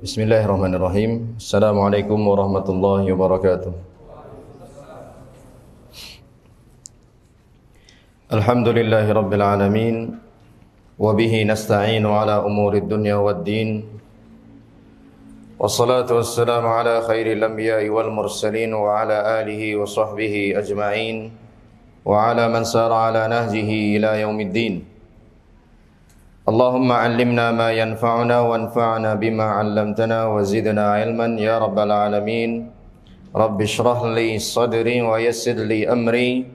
Bismillahirrahmanirrahim. Assalamualaikum warahmatullahi wabarakatuh. Alhamdulillahi rabbil alamin. Wabihi nasta'inu ala umuri dunya waddin. Wassalatu wassalamu ala khairil anbiya'i wal mursalin wa ala alihi wa sahbihi ajma'in wa ala man sara ala nahjihi ila yaumiddin. Allahumma allimna ma yanfa'una wanfa'na bima 'allamtana wa zidna 'ilman ya rabbal alamin. Rabbi shrah li sadri wa yassir li amri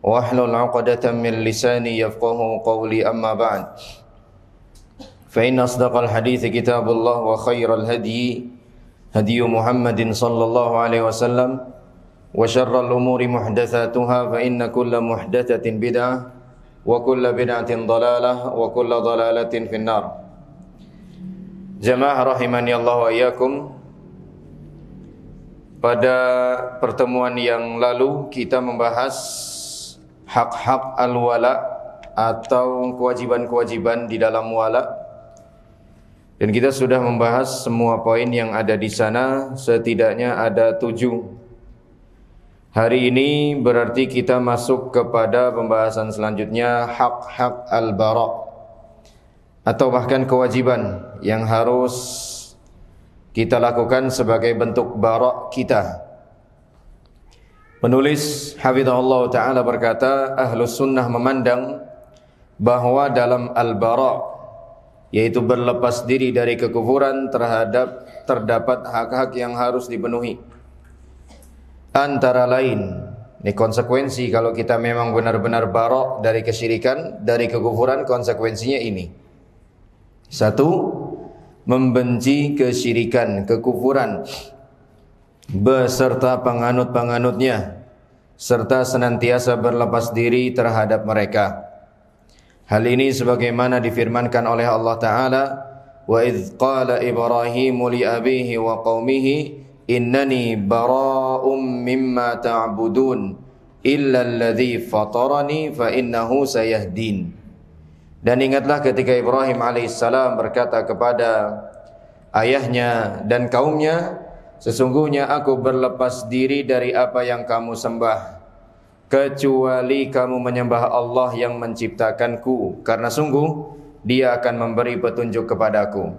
wahlul 'uqdatam min lisani yafqahu qawli, amma ba'd. Fa inna asdaqal hadithi kitabullah wa khairal hadyi hadyu Muhammadin sallallahu alaihi wasallam wa syarral umuri muhdatsatuha fa inna kulla muhdatsatin bid'ah wa kullu bid'atin dhalalah wa kullu dhalalatin finnar. Jamaah rahimani Allah wa iyyakum. Pada pertemuan yang lalu kita membahas hak-hak al-wala atau kewajiban-kewajiban di dalam wala, dan kita sudah membahas semua poin yang ada di sana, setidaknya ada 7. Hari ini berarti kita masuk kepada pembahasan selanjutnya, hak-hak al-bara' atau bahkan kewajiban yang harus kita lakukan sebagai bentuk bara' kita. Penulis hafizahullah ta'ala berkata, Ahlus Sunnah memandang bahwa dalam al-bara', yaitu berlepas diri dari kekufuran, terdapat hak-hak yang harus dipenuhi. Antara lain, ini konsekuensi kalau kita memang benar-benar bara' dari kesyirikan, dari kekufuran, konsekuensinya ini. 1. Membenci kesyirikan, kekufuran beserta penganut-penganutnya, serta senantiasa berlepas diri terhadap mereka. Hal ini sebagaimana difirmankan oleh Allah Ta'ala, wa idh qala Ibrahimu li abihi wa qawmihi innani bara'um mimma ta'budun illa alladhi fatarani fa innahu sayahdin. Dan ingatlah ketika Ibrahim alaihissalam berkata kepada ayahnya dan kaumnya, sesungguhnya aku berlepas diri dari apa yang kamu sembah, kecuali kamu menyembah Allah yang menciptakanku, karena sungguh Dia akan memberi petunjuk kepadaku.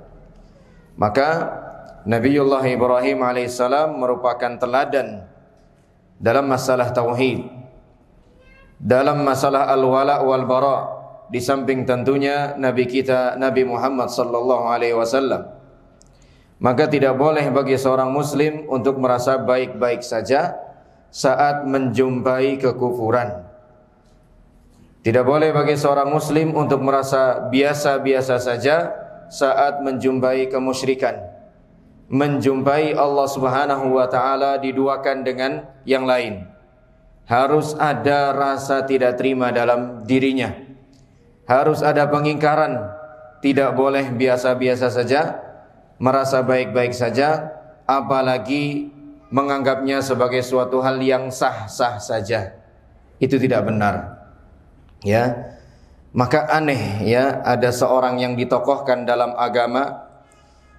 Maka Nabiullah Ibrahim alaihissalam merupakan teladan dalam masalah tauhid, dalam masalah al-wala wal bara', di samping tentunya Nabi kita Nabi Muhammad sallallahu alaihi wasallam. Maka tidak boleh bagi seorang muslim untuk merasa baik-baik saja saat menjumpai kekufuran. Tidak boleh bagi seorang muslim untuk merasa biasa-biasa saja saat menjumpai kemusyrikan, menjumpai Allah Subhanahu wa ta'ala diduakan dengan yang lain. Harus ada rasa tidak terima dalam dirinya, harus ada pengingkaran. Tidak boleh biasa-biasa saja, merasa baik-baik saja, apalagi menganggapnya sebagai suatu hal yang sah-sah saja. Itu tidak benar, ya. Maka aneh, ya, ada seorang yang ditokohkan dalam agama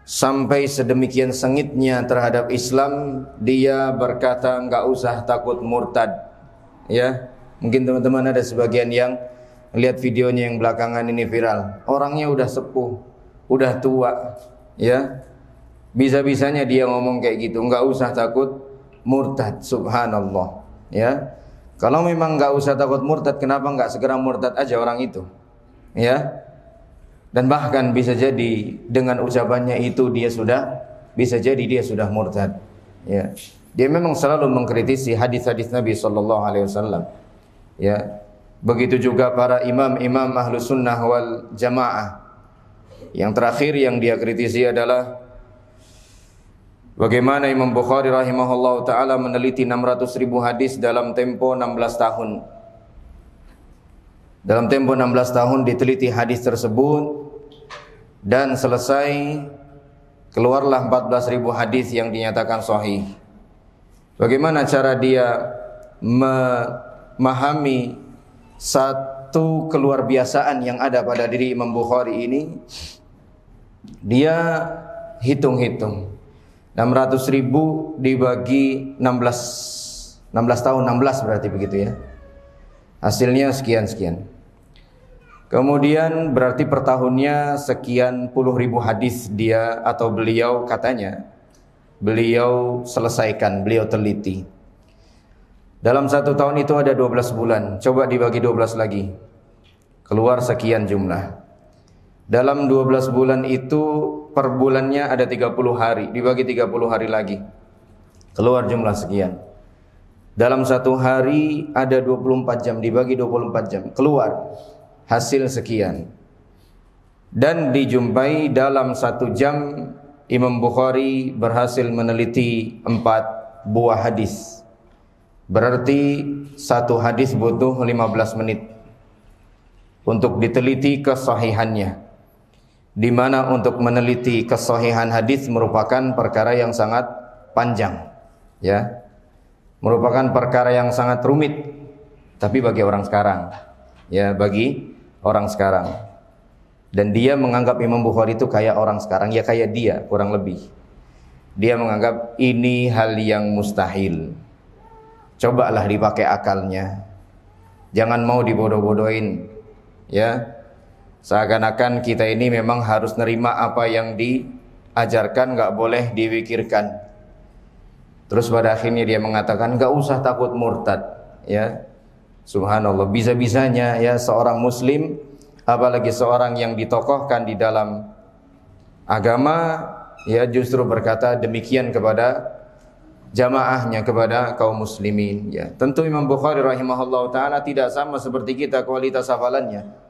sampai sedemikian sengitnya terhadap Islam, dia berkata enggak usah takut murtad. Ya, mungkin teman-teman ada sebagian yang lihat videonya yang belakangan ini viral. Orangnya udah sepuh, udah tua, ya. Bisa-bisanya dia ngomong kayak gitu, enggak usah takut murtad. Subhanallah, ya. Kalau memang enggak usah takut murtad, kenapa enggak segera murtad aja orang itu? Ya. Dan bahkan bisa jadi dengan ucapannya itu dia sudah, bisa jadi dia sudah murtad. Ya, dia memang selalu mengkritisi hadis-hadis Nabi sallallahu alaihi wasallam. Ya, begitu juga para imam-imam Ahlus Sunnah wal Jamaah. Yang terakhir yang dia kritisi adalah bagaimana Imam Bukhari rahimahullah ta'ala meneliti 600.000 hadis dalam tempo 16 tahun. Dalam tempo 16 tahun diteliti hadis tersebut, dan selesai keluarlah 14.000 hadis yang dinyatakan sahih. Bagaimana cara dia memahami satu keluarbiasaan yang ada pada diri Imam Bukhari ini? Dia hitung-hitung. 600.000 dibagi 16 tahun, 16 berarti begitu ya. Hasilnya sekian-sekian. Kemudian berarti per tahunnya sekian puluh ribu hadis dia atau beliau katanya beliau selesaikan, beliau teliti. Dalam satu tahun itu ada 12 bulan. Coba dibagi 12 lagi, keluar sekian jumlah. Dalam 12 bulan itu per bulannya ada 30 hari, dibagi 30 hari lagi, keluar jumlah sekian. Dalam satu hari ada 24 jam, dibagi 24 jam, keluar hasil sekian. Dan dijumpai dalam satu jam Imam Bukhari berhasil meneliti 4 buah hadis. Berarti satu hadis butuh 15 menit untuk diteliti kesahihannya. Di mana untuk meneliti kesahihan hadis merupakan perkara yang sangat panjang, ya. Merupakan perkara yang sangat rumit. Tapi bagi orang sekarang, ya, bagi orang sekarang. Dan dia menganggap Imam Bukhari itu kayak orang sekarang, ya kayak dia kurang lebih. Dia menganggap ini hal yang mustahil. Cobalah dipakai akalnya. Jangan mau dibodoh-bodohin, ya. Seakan-akan kita ini memang harus nerima apa yang diajarkan, enggak boleh diwikirkan. Terus pada akhirnya dia mengatakan enggak usah takut murtad, ya. Subhanallah, bisa-bisanya ya seorang muslim, apalagi seorang yang ditokohkan di dalam agama, ya justru berkata demikian kepada jamaahnya, kepada kaum muslimin, ya. Tentu Imam Bukhari rahimahullah ta'ala tidak sama seperti kita kualitas hafalannya.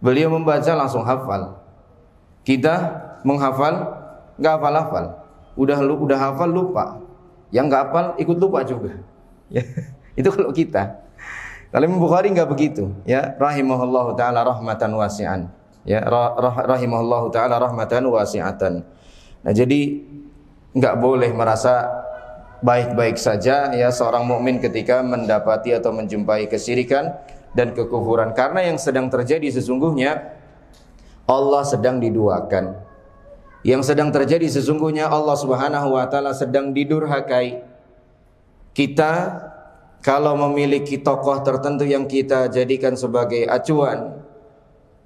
Beliau membaca langsung hafal. Kita menghafal enggak hafal-hafal. Udah hafal lupa. Yang enggak hafal ikut lupa juga. Ya. Itu kalau kita. Kalau Imam Bukhari enggak begitu, ya. Rahimahullahu taala rahmatan wasi'an. Ya, rahimahullahu taala rahmatan wasi'atan. Nah, jadi enggak boleh merasa baik-baik saja ya seorang mukmin ketika mendapati atau menjumpai kesyirikan dan kekufuran, karena yang sedang terjadi sesungguhnya Allah sedang diduakan. Yang sedang terjadi sesungguhnya Allah Subhanahu wa taala sedang didurhakai. Kita kalau memiliki tokoh tertentu yang kita jadikan sebagai acuan,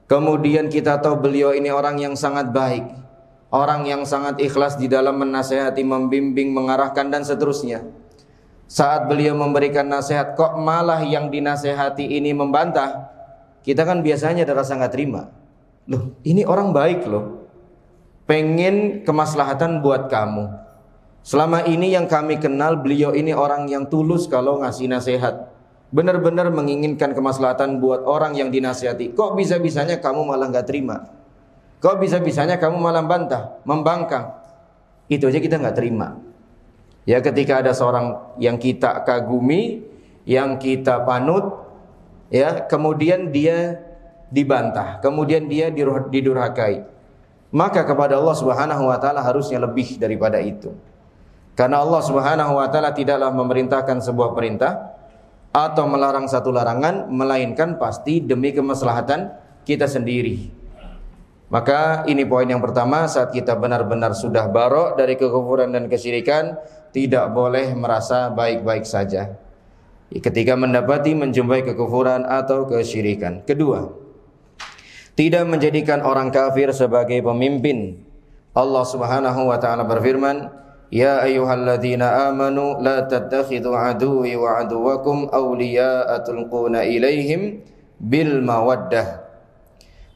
kemudian kita tahu beliau ini orang yang sangat baik, orang yang sangat ikhlas di dalam menasihati, membimbing, mengarahkan dan seterusnya. Saat beliau memberikan nasihat kok malah yang dinasehati ini membantah, kita kan biasanya ada rasa nggak terima. Loh, ini orang baik loh, pengen kemaslahatan buat kamu. Selama ini yang kami kenal beliau ini orang yang tulus kalau ngasih nasihat, benar-benar menginginkan kemaslahatan buat orang yang dinasihati. Kok bisa-bisanya kamu malah nggak terima? Kok bisa-bisanya kamu malah bantah, membangkang? Itu aja kita nggak terima. Ya, ketika ada seorang yang kita kagumi, yang kita panut, ya, kemudian dia dibantah, kemudian dia didurhakai, maka kepada Allah Subhanahu wa taala harusnya lebih daripada itu. Karena Allah Subhanahu wa taala tidaklah memerintahkan sebuah perintah atau melarang satu larangan melainkan pasti demi kemaslahatan kita sendiri. Maka ini poin yang pertama, saat kita benar-benar sudah barok dari kekufuran dan kesyirikan, tidak boleh merasa baik-baik saja ketika mendapati menjumpai kekufuran atau kesyirikan. Kedua, tidak menjadikan orang kafir sebagai pemimpin. Allah Subhanahu wa taala berfirman, "Ya ayyuhalladzina amanu la tattakhidhu aduwwi wa aduwwakum awliya'a tulquna ilaihim bil mawaddah."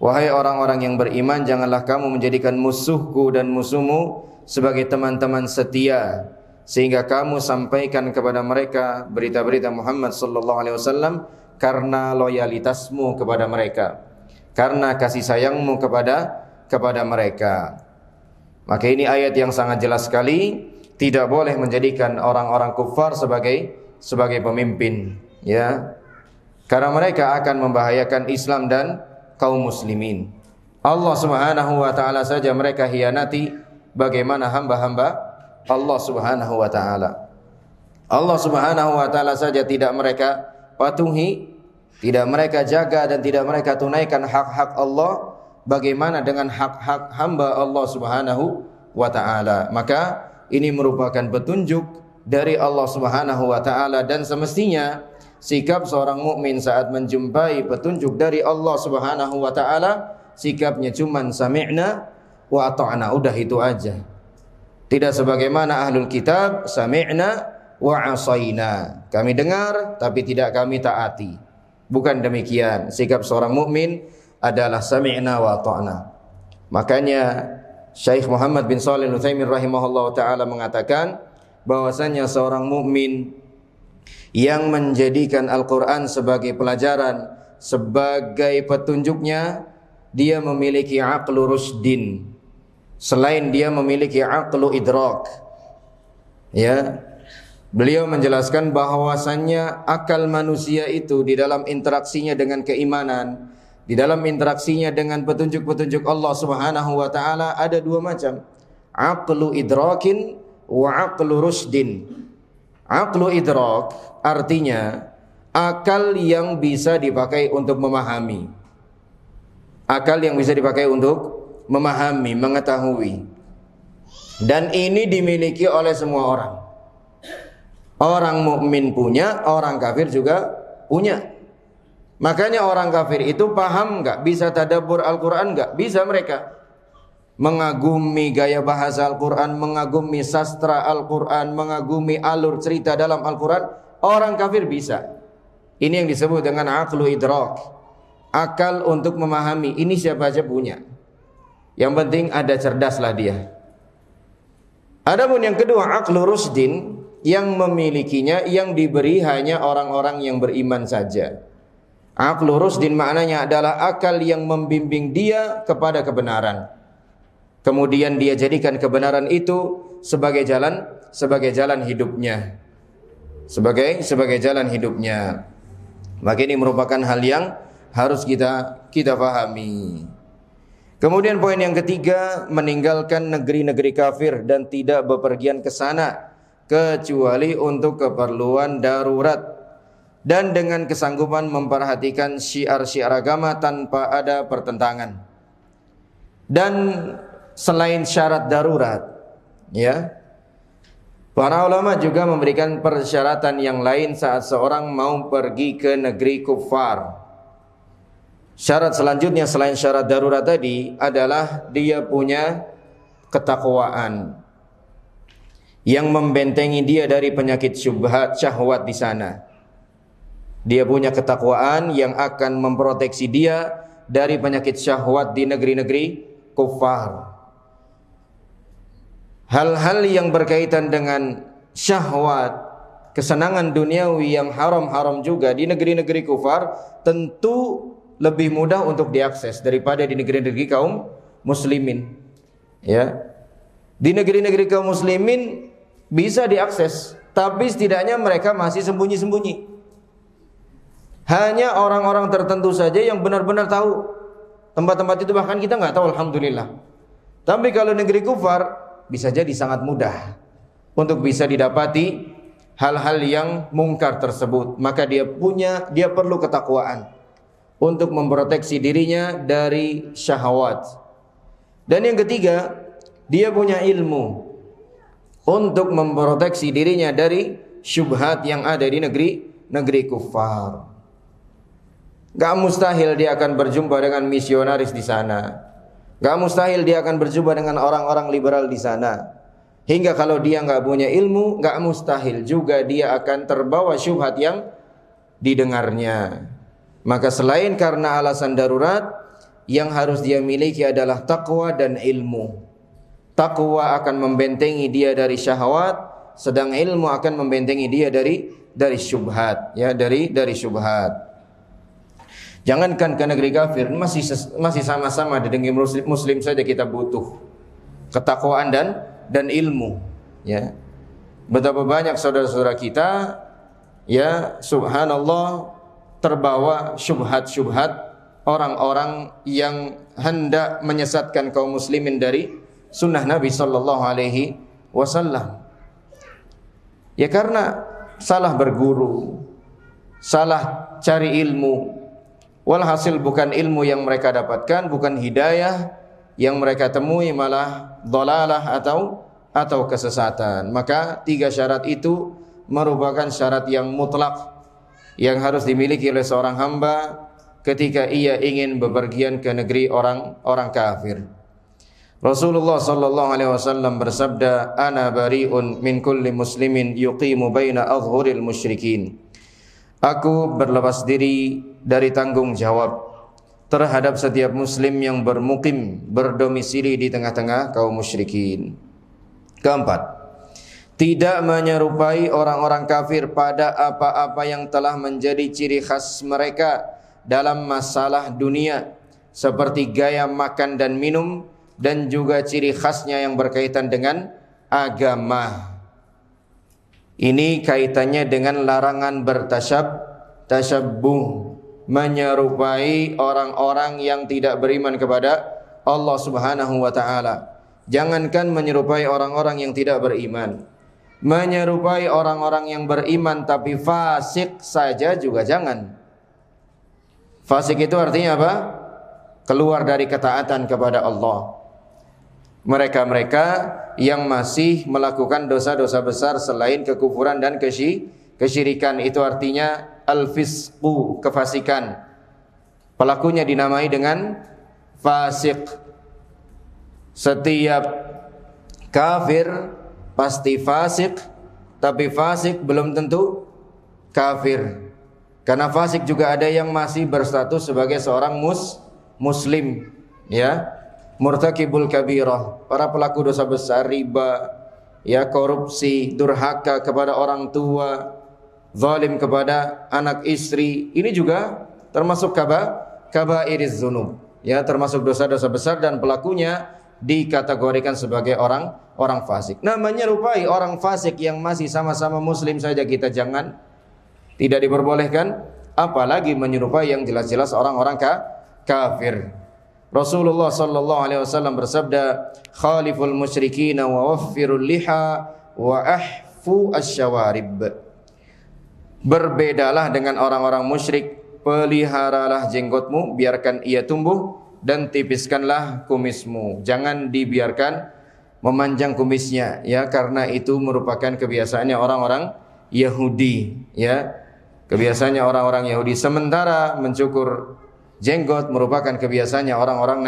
Wahai orang-orang yang beriman, janganlah kamu menjadikan musuhku dan musuhmu sebagai teman-teman setia, sehingga kamu sampaikan kepada mereka berita-berita Muhammad sallallahu alaihi wasallam karena loyalitasmu kepada mereka, karena kasih sayangmu kepada mereka. Maka ini ayat yang sangat jelas sekali, tidak boleh menjadikan orang-orang kufar sebagai pemimpin, ya. Karena mereka akan membahayakan Islam dan kaum muslimin. Allah Subhanahu wa taala saja mereka hianati, bagaimana hamba-hamba Allah Subhanahu wa taala. Allah Subhanahu wa taala saja tidak mereka patuhi, tidak mereka jaga dan tidak mereka tunaikan hak-hak Allah, bagaimana dengan hak-hak hamba Allah Subhanahu wa ta'ala. Maka ini merupakan petunjuk dari Allah Subhanahu wa ta'ala, dan semestinya sikap seorang mukmin saat menjumpai petunjuk dari Allah Subhanahu wa ta'ala, sikapnya cuman sami'na wa ata'na, udah itu aja. Tidak sebagaimana ahlul kitab, sami'na wa asaina, kami dengar tapi tidak kami taati. Bukan demikian. Sikap seorang mukmin adalah sami'na wa ata'na. Makanya Syekh Muhammad bin Shalih Al-Utsaimin rahimahullah taala mengatakan bahwasanya seorang mukmin yang menjadikan Al-Quran sebagai pelajaran, sebagai petunjuknya, dia memiliki aqlu rushdin, selain dia memiliki aqlu idrak. Ya, beliau menjelaskan bahwasannya akal manusia itu di dalam interaksinya dengan keimanan, di dalam interaksinya dengan petunjuk-petunjuk Allah Subhanahu wa taala ada dua macam, aqlu idrakin wa aqlu rushdin. Aqlu idrak artinya akal yang bisa dipakai untuk memahami. Akal yang bisa dipakai untuk memahami, mengetahui. Dan ini dimiliki oleh semua orang. Orang mukmin punya, orang kafir juga punya. Makanya orang kafir itu paham enggak? Bisa tadabbur Al-Quran enggak? Bisa mereka. Mengagumi gaya bahasa Al-Quran, mengagumi sastra Al-Quran, mengagumi alur cerita dalam Al-Quran, orang kafir bisa. Ini yang disebut dengan aqlu idrak, akal untuk memahami. Ini siapa aja punya. Yang penting ada cerdaslah dia. Adapun yang kedua, aqlu rushdin, yang memilikinya, yang diberi hanya orang-orang yang beriman saja. Aqlu rushdin maknanya adalah akal yang membimbing dia kepada kebenaran. Kemudian dia jadikan kebenaran itu sebagai jalan hidupnya. Sebagai jalan hidupnya. Maka ini merupakan hal yang harus kita pahami. Kemudian poin yang ketiga, meninggalkan negeri-negeri kafir dan tidak bepergian ke sana kecuali untuk keperluan darurat, dan dengan kesanggupan memperhatikan syiar-syiar agama tanpa ada pertentangan. Dan selain syarat darurat, ya, para ulama juga memberikan persyaratan yang lain saat seorang mau pergi ke negeri kufar. Syarat selanjutnya selain syarat darurat tadi adalah dia punya ketakwaan yang membentengi dia dari penyakit syubhat syahwat di sana. Dia punya ketakwaan yang akan memproteksi dia dari penyakit syahwat di negeri-negeri kufar. Hal-hal yang berkaitan dengan syahwat, kesenangan duniawi yang haram-haram juga di negeri-negeri kufar tentu lebih mudah untuk diakses daripada di negeri-negeri kaum muslimin. Ya. Di negeri-negeri kaum muslimin bisa diakses, tapi setidaknya mereka masih sembunyi-sembunyi. Hanya orang-orang tertentu saja yang benar-benar tahu tempat-tempat itu, bahkan kita nggak tahu, alhamdulillah. Tapi kalau negeri kufar bisa jadi sangat mudah untuk bisa didapati hal-hal yang mungkar tersebut. Maka dia perlu ketakwaan untuk memproteksi dirinya dari syahwat. Dan yang ketiga, dia punya ilmu untuk memproteksi dirinya dari syubhat yang ada di negeri kufar. Gak mustahil dia akan berjumpa dengan misionaris di sana. Gak mustahil dia akan berjumpa dengan orang-orang liberal di sana. Hingga kalau dia gak punya ilmu, gak mustahil juga dia akan terbawa syubhat yang didengarnya. Maka selain karena alasan darurat, yang harus dia miliki adalah takwa dan ilmu. Takwa akan membentengi dia dari syahwat, sedang ilmu akan membentengi dia dari syubhat, ya, dari syubhat. Jangankan ke negeri kafir, masih sama-sama di negeri muslim saja kita butuh ketakwaan dan ilmu, ya. Betapa banyak saudara-saudara kita, ya, subhanallah, terbawa syubhat-syubhat orang-orang yang hendak menyesatkan kaum muslimin dari sunnah Nabi sallallahu alaihi wasallam. Ya, karena salah berguru, salah cari ilmu. Walhasil bukan ilmu yang mereka dapatkan, bukan hidayah, yang mereka temui malah dhalalah atau kesesatan. Maka 3 syarat itu merupakan syarat yang mutlak yang harus dimiliki oleh seorang hamba ketika ia ingin bepergian ke negeri orang kafir. Rasulullah sallallahu alaihi wasallam bersabda, "Ana bari'un min kulli muslimin yuqimu baina adhhuril musyrikin." Aku berlepas diri dari tanggung jawab terhadap setiap muslim yang bermukim, berdomisili di tengah-tengah kaum musyrikin. Keempat, tidak menyerupai orang-orang kafir pada apa-apa yang telah menjadi ciri khas mereka dalam masalah dunia, seperti gaya makan dan minum, dan juga ciri khasnya yang berkaitan dengan agama. Ini kaitannya dengan larangan bertasyabbuh, menyerupai orang-orang yang tidak beriman kepada Allah Subhanahu wa taala. Jangankan menyerupai orang-orang yang tidak beriman, menyerupai orang-orang yang beriman tapi fasik saja juga jangan. Fasik itu artinya apa? Keluar dari ketaatan kepada Allah. Mereka-mereka yang masih melakukan dosa-dosa besar selain kekufuran dan kesyirikan, itu artinya al-fisqu, kefasikan. Pelakunya dinamai dengan fasik. Setiap kafir pasti fasik, tapi fasik belum tentu kafir. Karena fasik juga ada yang masih berstatus sebagai seorang muslim, ya. Murtakibul kabirah, para pelaku dosa besar, riba, ya, korupsi, durhaka kepada orang tua, zalim kepada anak istri, ini juga termasuk kabairiz dzunub, ya, termasuk dosa-dosa besar, dan pelakunya dikategorikan sebagai orang fasik. Nah, menyerupai orang fasik yang masih sama-sama muslim saja kita jangan, tidak diperbolehkan, apalagi menyerupai yang jelas-jelas orang-orang kafir. Rasulullah sallallahu alaihi wasallam bersabda, "Khaliful musyrikin wa waffirul liha wa ahfu asyawarib." Berbedalah dengan orang-orang musyrik, peliharalah jenggotmu, biarkan ia tumbuh, dan tipiskanlah kumismu. Jangan dibiarkan memanjang kumisnya, ya, karena itu merupakan kebiasaannya orang-orang Yahudi, ya. Kebiasaannya orang-orang Yahudi. Sementara mencukur jenggot merupakan kebiasaannya orang-orang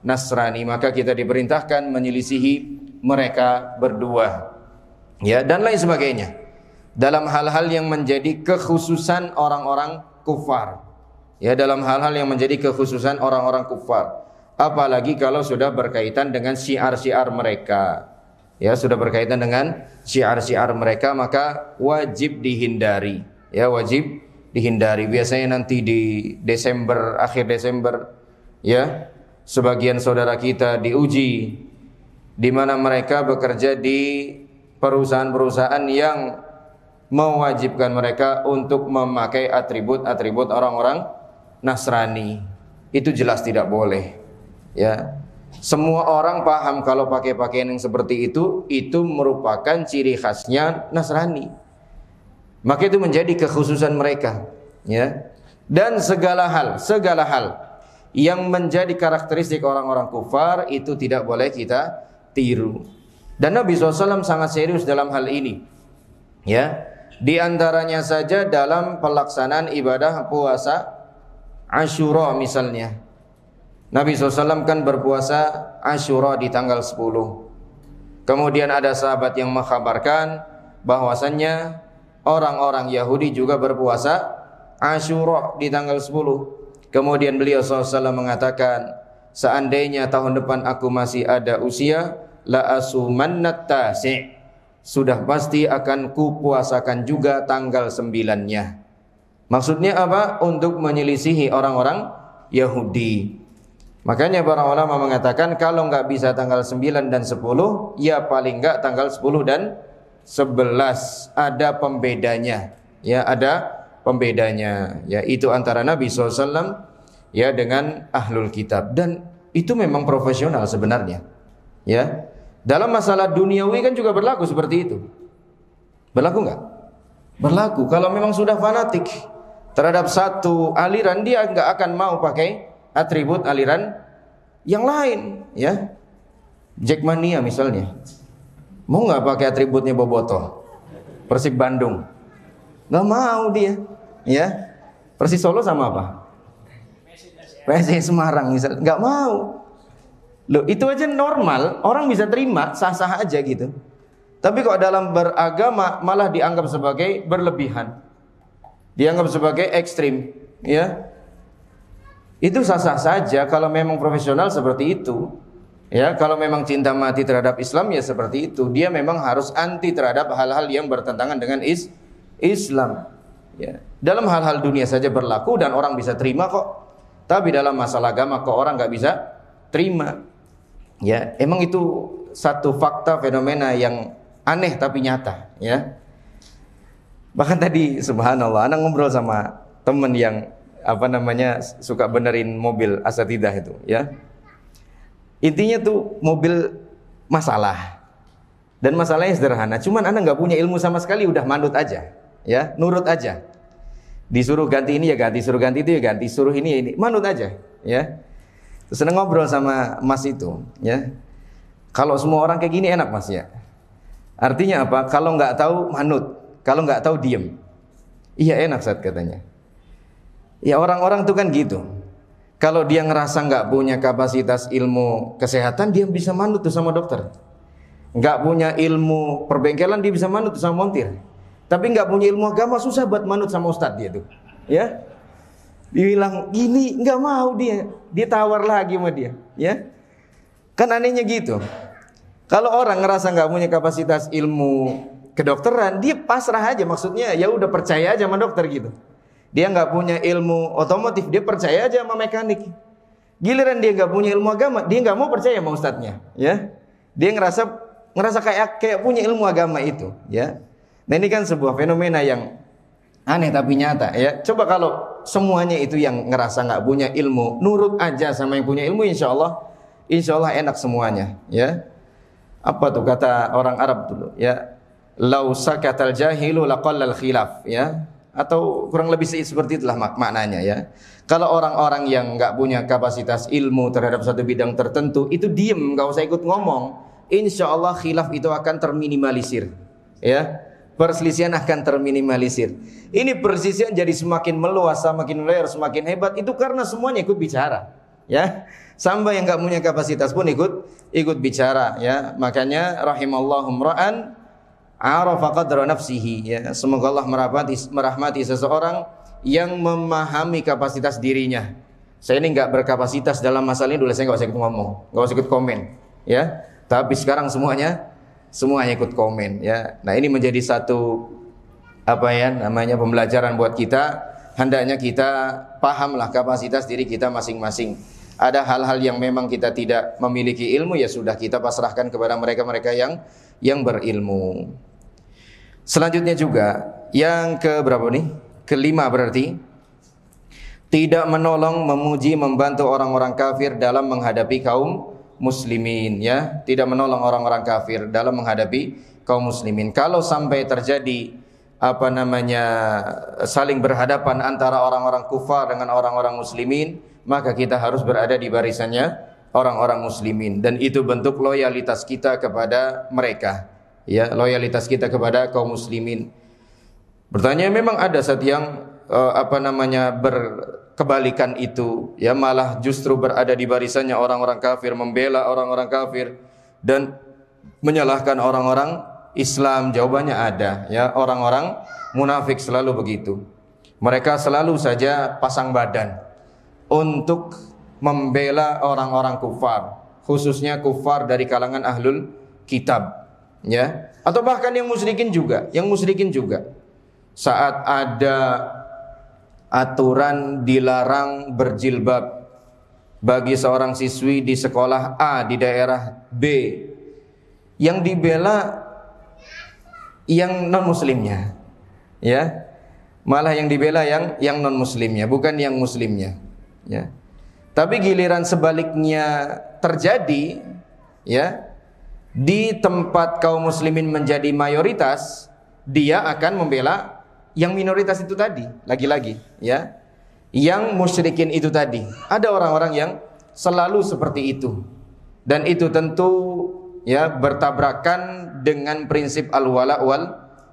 Nasrani. Maka kita diperintahkan menyelisihi mereka berdua, ya, dan lain sebagainya dalam hal-hal yang menjadi kekhususan orang-orang kufar. Ya, dalam hal-hal yang menjadi kekhususan orang-orang kufar. Apalagi kalau sudah berkaitan dengan syiar-syiar mereka. Ya, sudah berkaitan dengan syiar-syiar mereka, maka wajib dihindari. Ya, wajib dihindari. Biasanya nanti di Desember, akhir Desember, ya, sebagian saudara kita diuji di mana mereka bekerja di perusahaan-perusahaan yang mewajibkan mereka untuk memakai atribut-atribut orang-orang Nasrani. Itu jelas tidak boleh, ya. Semua orang paham kalau pakai pakaian yang seperti itu merupakan ciri khasnya Nasrani. Maka itu menjadi kekhususan mereka, ya. Dan segala hal yang menjadi karakteristik orang-orang kufar itu tidak boleh kita tiru. Dan Nabi SAW sangat serius dalam hal ini, ya. Di antaranya saja dalam pelaksanaan ibadah puasa Asyura misalnya. Nabi SAW kan berpuasa Asyura di tanggal 10. Kemudian ada sahabat yang mengkhabarkan bahwasannya orang-orang Yahudi juga berpuasa Asyura di tanggal 10. Kemudian beliau SAW mengatakan, seandainya tahun depan aku masih ada usia, la asumannat tasi', sudah pasti akan kupuasakan juga tanggal 9-nya. Maksudnya apa? Untuk menyelisihi orang-orang Yahudi. Makanya para ulama mengatakan kalau enggak bisa tanggal 9 dan 10, ya paling enggak tanggal 10 dan 11. Ada pembedanya, ya, ada pembedanya, ya, itu antara Nabi SAW, ya, dengan ahlul kitab. Dan itu memang profesional sebenarnya, ya. Dalam masalah duniawi kan juga berlaku seperti itu. Berlaku enggak? Berlaku. Kalau memang sudah fanatik terhadap satu aliran, dia enggak akan mau pakai atribut aliran yang lain, ya. Jackmania misalnya. Mau nggak pakai atributnya Bobotoh? Persib Bandung. Nggak mau dia, ya. Persis Solo sama apa? PSIS Semarang misal, nggak mau. Loh, itu aja normal, orang bisa terima, sah-sah aja gitu. Tapi kok dalam beragama malah dianggap sebagai berlebihan, dianggap sebagai ekstrim, ya. Itu sah-sah saja kalau memang profesional seperti itu. Ya, kalau memang cinta mati terhadap Islam ya seperti itu. Dia memang harus anti terhadap hal-hal yang bertentangan dengan Islam. Ya. Dalam hal-hal dunia saja berlaku dan orang bisa terima kok. Tapi dalam masalah agama kok orang nggak bisa terima. Ya, emang itu satu fakta fenomena yang aneh tapi nyata. Ya. Bahkan tadi subhanallah, anak ngobrol sama teman yang suka benerin mobil asatidah itu. Ya. Intinya tuh mobil masalah. Dan masalahnya sederhana. Cuman anak nggak punya ilmu sama sekali, udah manut aja. Ya, nurut aja. Disuruh ganti ini ya ganti, suruh ganti itu ya ganti, suruh ini ya ini, manut aja, ya. Terus seneng ngobrol sama Mas itu, ya. Kalau semua orang kayak gini enak Mas ya. Artinya apa? Kalau nggak tahu manut, kalau nggak tahu diem. Iya enak Ustaz katanya. Ya orang-orang tuh kan gitu. Kalau dia ngerasa nggak punya kapasitas ilmu kesehatan, dia bisa manut tuh sama dokter. Nggak punya ilmu perbengkelan, dia bisa manut tuh sama montir. Tapi nggak punya ilmu agama, susah buat manut sama ustadz dia tuh, ya. Dibilang gini nggak mau dia tawar lagi sama dia, ya. Kan anehnya gitu. Kalau orang ngerasa nggak punya kapasitas ilmu kedokteran, dia pasrah aja, maksudnya ya udah percaya aja sama dokter gitu. Dia nggak punya ilmu otomotif, dia percaya aja sama mekanik. Giliran dia nggak punya ilmu agama, dia nggak mau percaya sama ustadznya, ya. Dia ngerasa kayak punya ilmu agama itu, ya. Nah ini kan sebuah fenomena yang aneh tapi nyata, ya. Coba kalau semuanya itu yang ngerasa nggak punya ilmu, nurut aja sama yang punya ilmu, insya Allah enak semuanya, ya. Apa tuh kata orang Arab dulu, ya? Lau sakatal jahilu laqallal khilaf, ya. Atau kurang lebih seperti itulah maknanya, ya. Kalau orang-orang yang nggak punya kapasitas ilmu terhadap satu bidang tertentu, itu diem, nggak usah ikut ngomong, insya Allah khilaf itu akan terminimalisir, ya. Perselisihan akan terminimalisir. Ini perselisihan jadi semakin meluas, semakin lebar, semakin hebat. Itu karena semuanya ikut bicara, ya. Sampai yang nggak punya kapasitas pun ikut bicara, ya. Makanya rahimallahu imra'an arafa qadra nafsihi, ya. Semoga Allah merahmati seseorang yang memahami kapasitas dirinya. Saya ini nggak berkapasitas dalam masalah ini, dulu saya nggak usah ikut ngomong, nggak usah ikut komen, ya. Tapi sekarang semuanya ikut komen, ya. Nah, ini menjadi satu pembelajaran buat kita. Hendaknya kita pahamlah kapasitas diri kita masing-masing. Ada hal-hal yang memang kita tidak memiliki ilmu, ya sudah kita pasrahkan kepada mereka-mereka yang berilmu. Selanjutnya juga yang ke berapa nih? Kelima berarti tidak menolong, memuji, membantu orang-orang kafir dalam menghadapi kaum muslimin, ya. Tidak menolong orang-orang kafir dalam menghadapi kaum muslimin. Kalau sampai terjadi saling berhadapan antara orang-orang kufar dengan orang-orang muslimin, maka kita harus berada di barisannya orang-orang muslimin, dan itu bentuk loyalitas kita kepada mereka, ya, loyalitas kita kepada kaum muslimin. Bertanya, memang ada saat yang berkebalikan itu, ya, malah justru berada di barisannya orang-orang kafir, membela orang-orang kafir dan menyalahkan orang-orang Islam. Jawabannya ada, ya. Orang-orang munafik selalu begitu. Mereka selalu saja pasang badan untuk membela orang-orang kufar, khususnya kufar dari kalangan ahlul kitab, ya. Atau bahkan yang musyrikin juga, saat ada aturan dilarang berjilbab bagi seorang siswi di sekolah A di daerah B, yang dibela yang non muslimnya, ya. Malah yang dibela yang non muslimnya, bukan yang muslimnya, ya. Tapi giliran sebaliknya terjadi, ya, di tempat kaum muslimin menjadi mayoritas, dia akan membela yang minoritas itu tadi, lagi-lagi, ya, yang musyrikin itu tadi. Ada orang-orang yang selalu seperti itu. Dan itu tentu ya bertabrakan dengan prinsip al-wala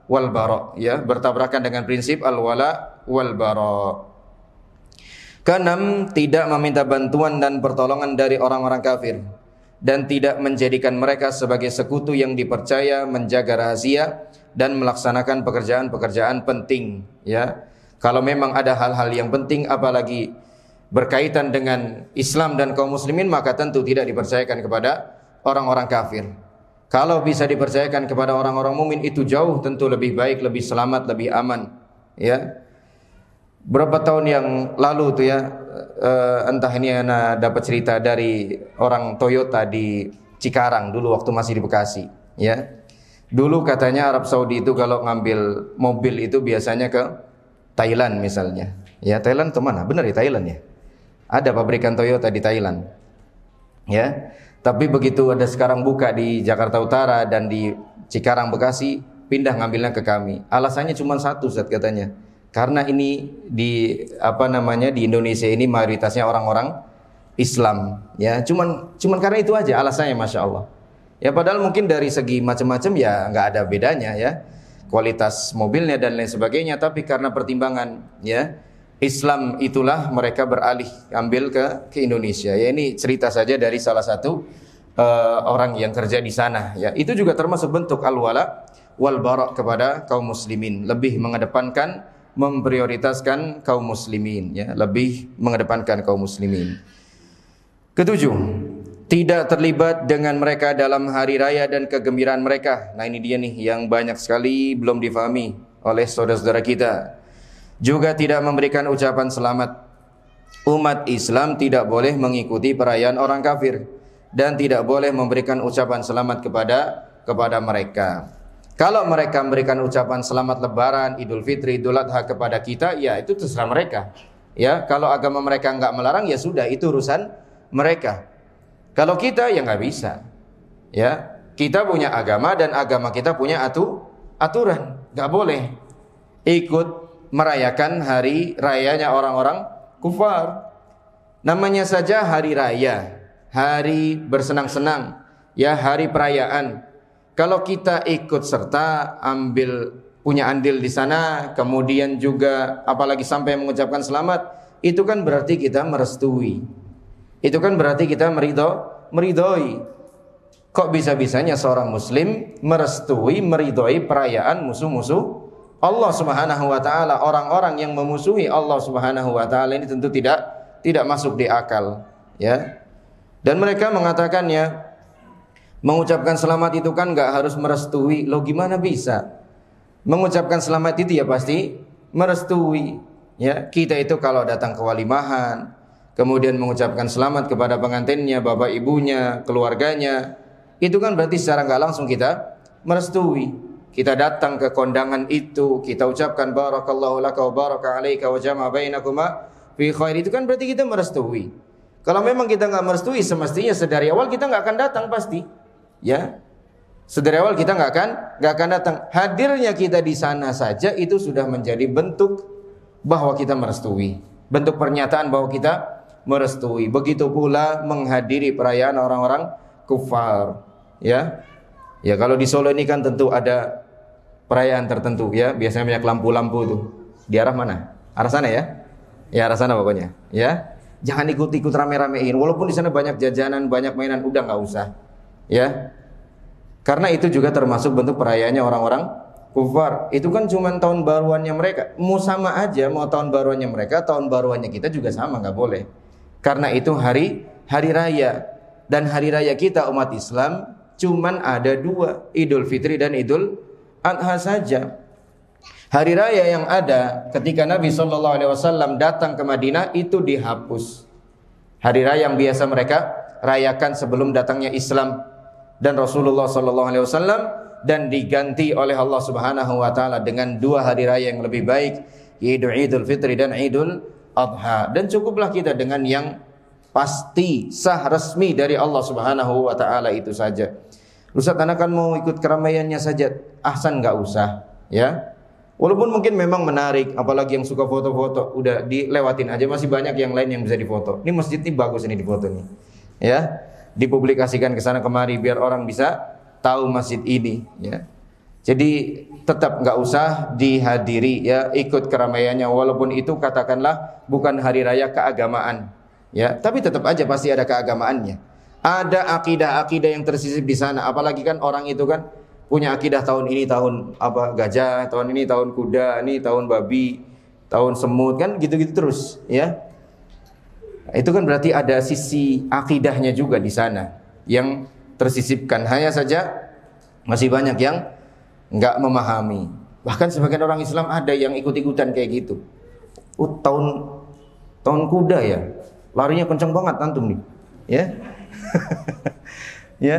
wal bara, ya, bertabrakan dengan prinsip al-wala wal bara. Keenam, tidak meminta bantuan dan pertolongan dari orang-orang kafir dan tidak menjadikan mereka sebagai sekutu yang dipercaya menjaga rahasia dan melaksanakan pekerjaan-pekerjaan penting, ya. Kalau memang ada hal-hal yang penting apalagi berkaitan dengan Islam dan kaum muslimin, maka tentu tidak dipercayakan kepada orang-orang kafir. Kalau bisa dipercayakan kepada orang-orang mukmin, itu jauh tentu lebih baik, lebih selamat, lebih aman, ya. Berapa tahun yang lalu tuh ya, entah ini anak dapat cerita dari orang Toyota di Cikarang dulu waktu masih di Bekasi, ya. Dulu katanya Arab Saudi itu kalau ngambil mobil itu biasanya ke Thailand misalnya. Ya, Thailand ke mana? Benar ya Thailand ya. Ada pabrikan Toyota di Thailand. Ya. Tapi begitu ada sekarang buka di Jakarta Utara dan di Cikarang Bekasi, pindah ngambilnya ke kami. Alasannya cuma satu, Ustaz, katanya. Karena ini di di Indonesia ini mayoritasnya orang-orang Islam, ya. Cuman karena itu aja alasannya, Masya Allah. Ya, padahal mungkin dari segi macam-macam ya nggak ada bedanya, ya. Kualitas mobilnya dan lain sebagainya, tapi karena pertimbangan, ya, Islam itulah mereka beralih ambil ke Indonesia. Ya, ini cerita saja dari salah satu orang yang kerja di sana, ya. Itu juga termasuk bentuk al-wala wal bara kepada kaum muslimin, lebih mengedepankan, memprioritaskan kaum muslimin, ya, lebih mengedepankan kaum muslimin. Ketujuh, tidak terlibat dengan mereka dalam hari raya dan kegembiraan mereka. Nah, ini dia nih yang banyak sekali belum difahami oleh saudara-saudara kita. Juga tidak memberikan ucapan selamat. Umat Islam tidak boleh mengikuti perayaan orang kafir dan tidak boleh memberikan ucapan selamat kepada mereka. Kalau mereka memberikan ucapan selamat Lebaran, Idul Fitri, Idul Adha kepada kita, ya itu terserah mereka. Ya, kalau agama mereka enggak melarang, ya sudah, itu urusan mereka. Kalau kita ya nggak bisa, ya, kita punya agama dan agama kita punya aturan, nggak boleh ikut merayakan hari rayanya orang-orang kufar. Namanya saja hari raya, hari bersenang-senang, ya, hari perayaan. Kalau kita ikut serta punya andil di sana, kemudian juga apalagi sampai mengucapkan selamat, itu kan berarti kita merestui. Itu kan berarti kita meridhoi. Kok bisa-bisanya seorang muslim merestui, meridhoi perayaan musuh-musuh Allah Subhanahu wa taala? Orang-orang yang memusuhi Allah Subhanahu wa taala ini tentu tidak masuk di akal, ya. Dan mereka mengatakannya, mengucapkan selamat itu kan enggak harus merestui. Loh, gimana bisa? Mengucapkan selamat itu ya pasti merestui, ya. Kita itu kalau datang ke walimahan, kemudian mengucapkan selamat kepada pengantinnya, bapak ibunya, keluarganya, itu kan berarti secara enggak langsung kita merestui. Kita datang ke kondangan itu, kita ucapkan barakallahu laka wa baraka alaika wa jama'a bainakuma fi khair, itu kan berarti kita merestui. Kalau memang kita enggak merestui, semestinya sedari awal kita enggak akan datang pasti, ya. Sedari awal kita enggak akan datang. Hadirnya kita di sana saja itu sudah menjadi bentuk bahwa kita merestui, bentuk pernyataan bahwa kita merestui. Begitu pula menghadiri perayaan orang-orang kufar, ya. Ya, kalau di Solo ini kan tentu ada perayaan tertentu, ya. Biasanya banyak lampu-lampu tuh. Di arah mana? Arah sana, ya. Ya, arah sana pokoknya, ya. Jangan ikut-ikut rame-ramein. Walaupun di sana banyak jajanan, banyak mainan, udah enggak usah, ya. Karena itu juga termasuk bentuk perayaannya orang-orang kufar. Itu kan cuma tahun baruannya mereka. Mau sama aja, mau tahun baruannya mereka, tahun baruannya kita juga sama, enggak boleh. Karena itu hari raya, dan hari raya kita umat Islam cuman ada dua, Idul Fitri dan Idul Adha saja. Hari raya yang ada ketika Nabi SAW datang ke Madinah itu dihapus. Hari raya yang biasa mereka rayakan sebelum datangnya Islam dan Rasulullah SAW, dan diganti oleh Allah Subhanahu wa taala dengan dua hari raya yang lebih baik, yaitu Idul Fitri dan Idul Adha. Dan cukuplah kita dengan yang pasti sah resmi dari Allah Subhanahu wa taala itu saja. Ustaz, anak kan mau ikut keramaiannya saja. Ahsan, enggak usah, ya. Walaupun mungkin memang menarik, apalagi yang suka foto-foto, udah dilewatin aja, masih banyak yang lain yang bisa difoto. Ini masjid ini bagus ini difoto nih. Ya, dipublikasikan ke sana kemari biar orang bisa tahu masjid ini, ya. Jadi tetap nggak usah dihadiri, ya, ikut keramaiannya, walaupun itu katakanlah bukan hari raya keagamaan, ya, tapi tetap aja pasti ada keagamaannya. Ada akidah-akidah yang tersisip di sana, apalagi kan orang itu kan punya akidah tahun ini tahun apa gajah, tahun ini tahun kuda, ini tahun babi, tahun semut, kan gitu-gitu terus, ya. Itu kan berarti ada sisi akidahnya juga di sana yang tersisipkan. Hanya saja masih banyak yang nggak memahami. Bahkan sebagian orang Islam ada yang ikut-ikutan kayak gitu. Tahun kuda ya, larinya kencang banget antum nih, ya. Ya.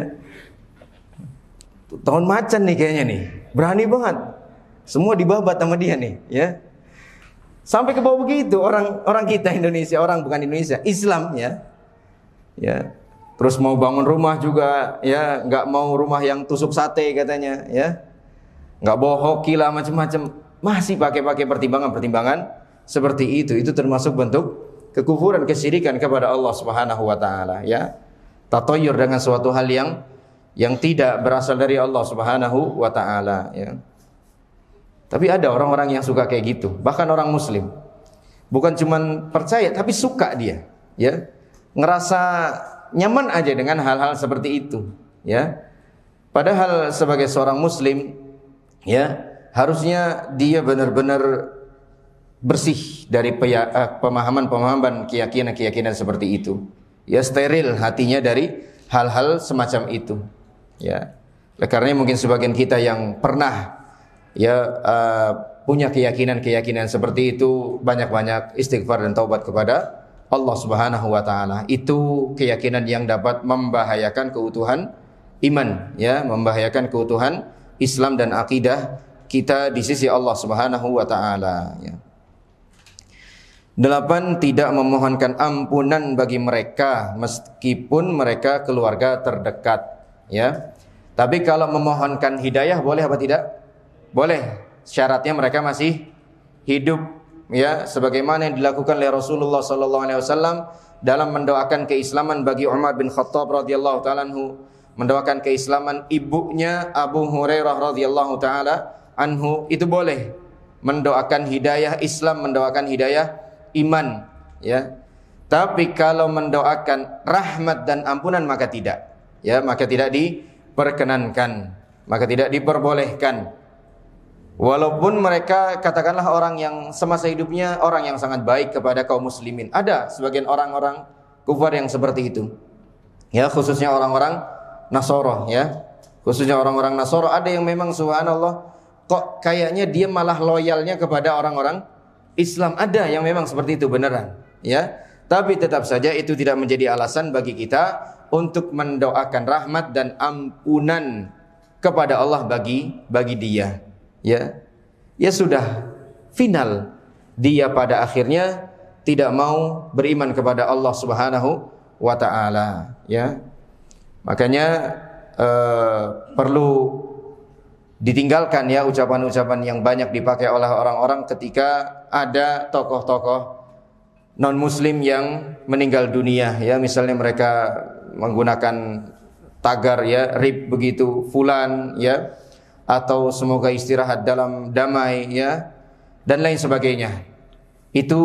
Tahun macan nih kayaknya nih, berani banget. Semua dibabat sama dia nih, ya. Sampai ke bawah begitu orang kita Indonesia, orang bukan Indonesia, Islam, ya. Ya. Terus mau bangun rumah juga, ya, nggak mau rumah yang tusuk sate katanya, ya. Nggak bawa hoki lah macam-macam. Masih pakai pertimbangan-pertimbangan seperti itu. Itu termasuk bentuk kekufuran, kesyirikan kepada Allah Subhanahu wa taala, ya. Tatoyur dengan suatu hal yang tidak berasal dari Allah Subhanahu wa taala, ya. Tapi ada orang-orang yang suka kayak gitu, bahkan orang muslim. Bukan cuman percaya tapi suka dia, ya. Ngerasa nyaman aja dengan hal-hal seperti itu, ya. Padahal sebagai seorang muslim, ya, harusnya dia benar-benar bersih dari pemahaman-pemahaman keyakinan-keyakinan seperti itu. Ya, steril hatinya dari hal-hal semacam itu, ya. Karena mungkin sebagian kita yang pernah, ya, punya keyakinan-keyakinan seperti itu, banyak-banyak istighfar dan taubat kepada Allah Subhanahu wa taala. Itu keyakinan yang dapat membahayakan keutuhan iman, ya, membahayakan keutuhan Islam dan akidah kita di sisi Allah Subhanahu wa taala, ya. 8, tidak memohonkan ampunan bagi mereka meskipun mereka keluarga terdekat, ya. Tapi kalau memohonkan hidayah boleh apa tidak? Boleh. Syaratnya mereka masih hidup, ya, sebagaimana yang dilakukan oleh Rasulullah sallallahu alaihi wasallam dalam mendoakan keislaman bagi Umar bin Khattab radhiyallahu taala anhu, mendoakan keislaman ibunya Abu Hurairah radhiyallahu taala anhu, itu boleh mendoakan hidayah Islam, mendoakan hidayah iman, ya. Tapi kalau mendoakan rahmat dan ampunan maka tidak, ya, maka tidak diperkenankan, maka tidak diperbolehkan. Walaupun mereka katakanlah orang yang semasa hidupnya orang yang sangat baik kepada kaum muslimin. Ada sebagian orang-orang kufar yang seperti itu, ya, khususnya orang-orang Nasoro, ya. Khususnya orang-orang Nasoro ada yang memang subhanallah kok kayaknya dia malah loyalnya kepada orang-orang Islam. Ada yang memang seperti itu beneran, ya. Tapi tetap saja itu tidak menjadi alasan bagi kita untuk mendoakan rahmat dan ampunan kepada Allah bagi dia, ya. Ya sudah final, dia pada akhirnya tidak mau beriman kepada Allah Subhanahu wa taala, ya. Makanya perlu ditinggalkan, ya, ucapan-ucapan yang banyak dipakai oleh orang-orang ketika ada tokoh-tokoh non-muslim yang meninggal dunia, ya. Misalnya mereka menggunakan tagar, ya, rib begitu fulan, ya, atau semoga istirahat dalam damai, ya, dan lain sebagainya. Itu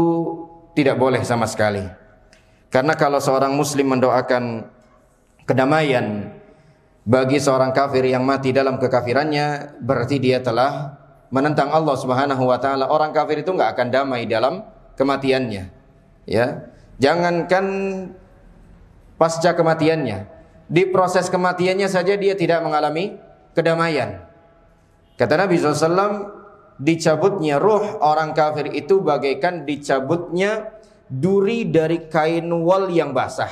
tidak boleh sama sekali. Karena kalau seorang muslim mendoakan kedamaian bagi seorang kafir yang mati dalam kekafirannya, berarti dia telah menentang Allah Subhanahu wa taala. Orang kafir itu enggak akan damai dalam kematiannya, ya. Jangankan pasca kematiannya, di proses kematiannya saja dia tidak mengalami kedamaian. Kata Nabi SAW, dicabutnya ruh orang kafir itu bagaikan dicabutnya duri dari kain wol yang basah,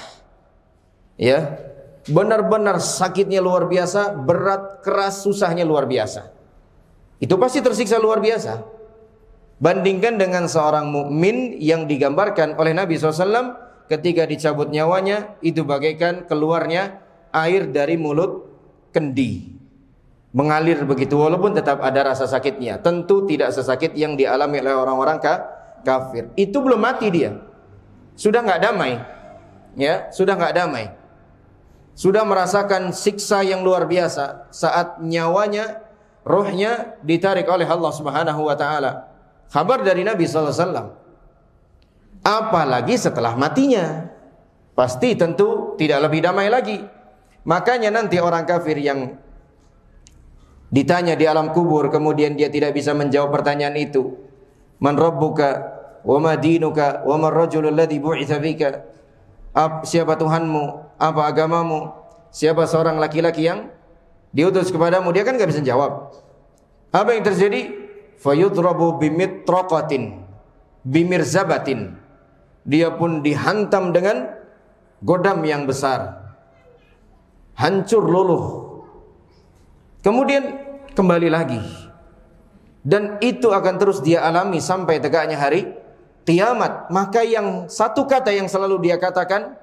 ya. Benar-benar sakitnya luar biasa, berat, keras, susahnya luar biasa. Itu pasti tersiksa luar biasa. Bandingkan dengan seorang mukmin yang digambarkan oleh Nabi SAW ketika dicabut nyawanya, itu bagaikan keluarnya air dari mulut kendi. mengalir begitu, walaupun tetap ada rasa sakitnya. Tentu tidak sesakit yang dialami oleh orang-orang kafir. Itu belum mati dia, sudah nggak damai, ya, sudah nggak damai, sudah merasakan siksa yang luar biasa saat nyawanya, rohnya ditarik oleh Allah Subhanahu wa taala. Kabar dari Nabi sallallahu alaihi wasallam. Apalagi setelah matinya, pasti tentu tidak lebih damai lagi. Makanya nanti orang kafir yang ditanya di alam kubur, kemudian dia tidak bisa menjawab pertanyaan itu. Man rabbuka wa ma dinuka wa man rajulul ladzi bu'itsa bika. Siapa Tuhanmu? Apa agamamu? Siapa seorang laki-laki yang diutus kepadamu? Dia kan enggak bisa jawab. Apa yang terjadi? Fayudrabu bimitraqatin bimirzabatin. Dia pun dihantam dengan godam yang besar. Hancur luluh. Kemudian kembali lagi, dan itu akan terus dia alami sampai tegaknya hari kiamat. Maka yang satu kata yang selalu dia katakan,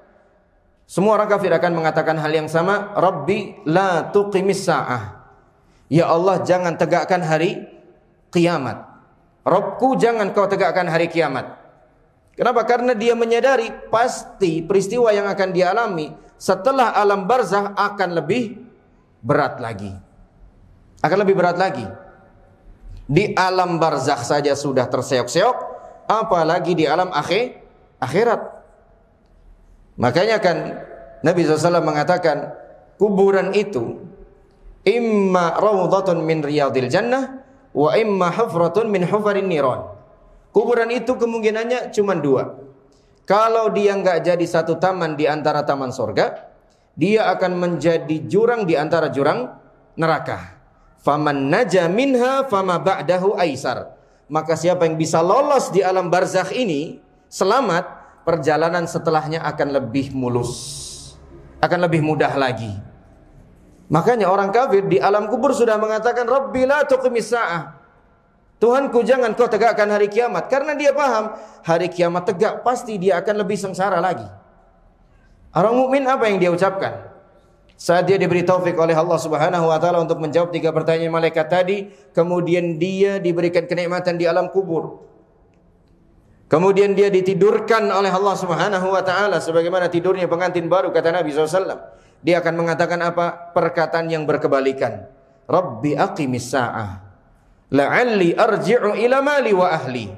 semua orang kafir akan mengatakan hal yang sama, Rabbi la tuqimis sa'ah. Ya Allah, jangan tegakkan hari kiamat. Rabbku, jangan kau tegakkan hari kiamat. Kenapa? Karena dia menyadari pasti peristiwa yang akan dia alami setelah alam barzakh akan lebih berat lagi. Akan lebih berat lagi. Di alam barzakh saja sudah terseok-seok, apalagi di alam akhirat. Makanya kan Nabi SAW mengatakan, kuburan itu imma rawdatun min riyadil jannah wa imma hufratun min hufarin niran. Kuburan itu kemungkinannya cuma dua. Kalau dia enggak jadi satu taman di antara taman surga, dia akan menjadi jurang di antara jurang neraka. Faman naja minha fama ba'dahu aisar. Maka siapa yang bisa lolos di alam barzakh ini selamat, perjalanan setelahnya akan lebih mulus, akan lebih mudah lagi. Makanya orang kafir di alam kubur sudah mengatakan, Rabbi la tuqimis sa'ah. Tuhanku, jangan kau tegakkan hari kiamat. Karena dia paham hari kiamat tegak, pasti dia akan lebih sengsara lagi. Orang mukmin apa yang dia ucapkan saat dia diberi taufik oleh Allah Subhanahu wa taala untuk menjawab 3 pertanyaan malaikat tadi, kemudian dia diberikan kenikmatan di alam kubur, kemudian dia ditidurkan oleh Allah Subhanahu wa taala sebagaimana tidurnya pengantin baru, kata Nabi SAW. Dia akan mengatakan apa? Perkataan yang berkebalikan. Rabbi aqimis sa'ah la'alli arji'u ila mali wa ahli.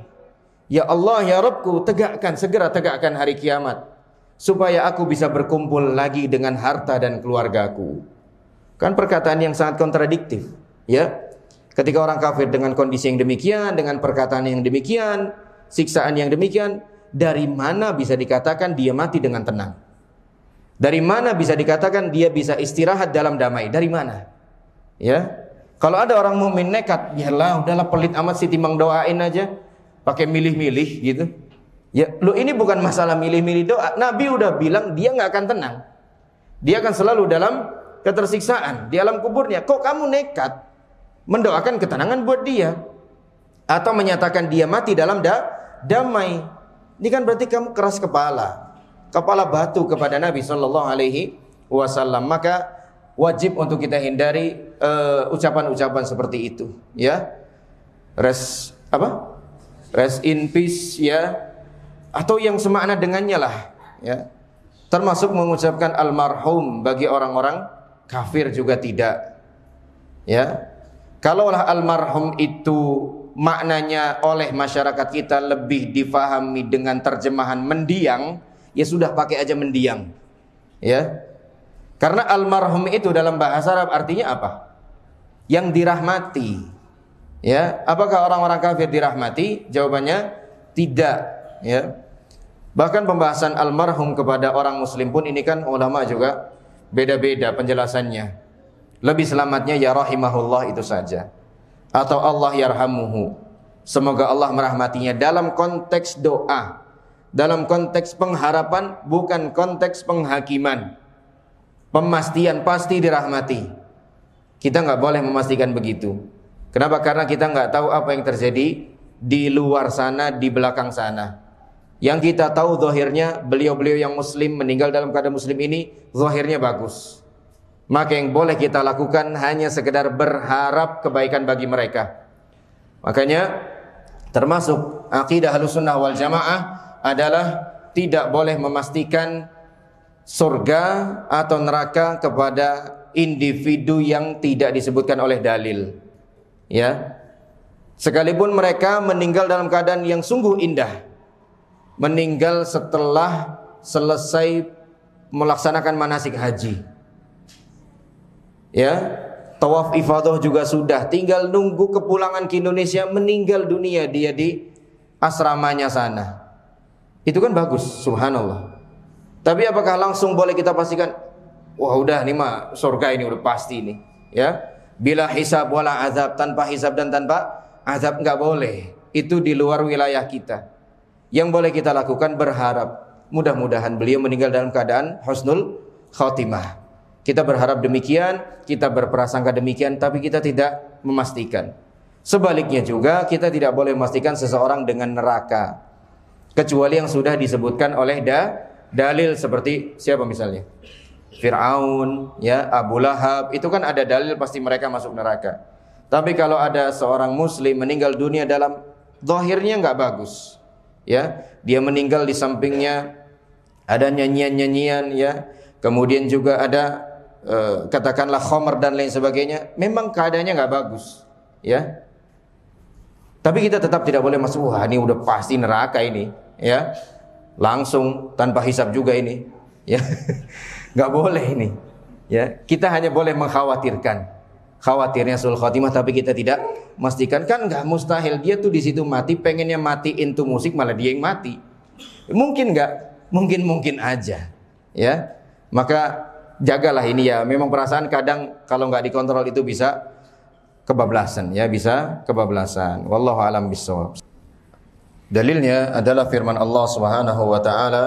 Ya Allah, ya Rabbku, segera tegakkan hari kiamat supaya aku bisa berkumpul lagi dengan harta dan keluargaku. Kan perkataan yang sangat kontradiktif, ya. Ketika orang kafir dengan kondisi yang demikian, dengan perkataan yang demikian, siksaan yang demikian, dari mana bisa dikatakan dia mati dengan tenang? Dari mana bisa dikatakan dia bisa istirahat dalam damai? Dari mana? Ya. Kalau ada orang mukmin nekat, yalah udahlah pelit amat sih, timbang doain aja, pakai milih-milih gitu. Ya, lo ini bukan masalah milih-milih doa. Nabi udah bilang dia nggak akan tenang. Dia akan selalu dalam ketersiksaan di alam kuburnya. Kok kamu nekat mendoakan ketenangan buat dia atau menyatakan dia mati dalam damai? Ini kan berarti kamu keras kepala batu kepada Nabi Shallallahu Alaihi Wasallam. Maka wajib untuk kita hindari ucapan-ucapan seperti itu. Ya, rest in peace, ya. Atau yang semakna dengannya lah, ya. Termasuk mengucapkan almarhum bagi orang-orang kafir juga tidak, ya. Kalaulah almarhum itu maknanya oleh masyarakat kita lebih difahami dengan terjemahan mendiang, ya sudah pakai aja mendiang, ya. Karena almarhum itu dalam bahasa Arab artinya apa? Yang dirahmati, ya. Apakah orang-orang kafir dirahmati? Jawabannya tidak. Ya, bahkan pembahasan almarhum kepada orang muslim pun ini kan ulama juga beda-beda penjelasannya. Lebih selamatnya ya rahimahullah itu saja, atau Allah yarhamuhu, semoga Allah merahmatinya, dalam konteks doa, dalam konteks pengharapan, bukan konteks penghakiman. Pemastian pasti dirahmati, kita nggak boleh memastikan begitu. Kenapa? Karena kita nggak tahu apa yang terjadi di luar sana, di belakang sana. Yang kita tahu zahirnya beliau-beliau yang muslim meninggal dalam keadaan muslim ini zahirnya bagus. maka yang boleh kita lakukan hanya sekedar berharap kebaikan bagi mereka. Makanya termasuk akidah Ahlussunnah wal Jamaah adalah tidak boleh memastikan surga atau neraka kepada individu yang tidak disebutkan oleh dalil. Ya. Sekalipun mereka meninggal dalam keadaan yang sungguh indah, meninggal setelah selesai melaksanakan manasik haji. Ya, tawaf ifadah juga sudah, tinggal nunggu kepulangan ke Indonesia, meninggal dunia dia di asramanya sana. Itu kan bagus, subhanallah. Tapi apakah langsung boleh kita pastikan, wah udah nih mah surga ini udah pasti nih, ya? Bila hisab wala azab, tanpa hisab dan tanpa azab, enggak boleh. Itu di luar wilayah kita. Yang boleh kita lakukan berharap mudah-mudahan beliau meninggal dalam keadaan husnul khatimah. Kita berharap demikian, kita berprasangka demikian, tapi kita tidak memastikan. Sebaliknya juga kita tidak boleh memastikan seseorang dengan neraka, kecuali yang sudah disebutkan oleh dalil seperti siapa misalnya? Fir'aun, ya, Abu Lahab, itu kan ada dalil pasti mereka masuk neraka. Tapi kalau ada seorang muslim meninggal dunia dalam zahirnya enggak bagus, ya, dia meninggal di sampingnya ada nyanyian-nyanyian, ya, kemudian juga ada katakanlah khamr dan lain sebagainya, memang keadaannya enggak bagus, ya. Tapi kita tetap tidak boleh masuk, wah ini udah pasti neraka ini, ya. Langsung tanpa hisab juga ini, ya. Enggak boleh ini, ya. Kita hanya boleh mengkhawatirkan, khawatirnya sul khatimah, tapi kita tidak memastikan. Kan enggak mustahil dia tuh di situ mati, pengennya matiin tuh musik malah dia yang mati. Mungkin enggak? Mungkin aja, ya. Maka jagalah ini, ya. Memang perasaan kadang kalau enggak dikontrol itu bisa kebablasan, ya, bisa kebablasan. Wallahu a'lam bishawab. Dalilnya adalah firman Allah Subhanahu wa taala,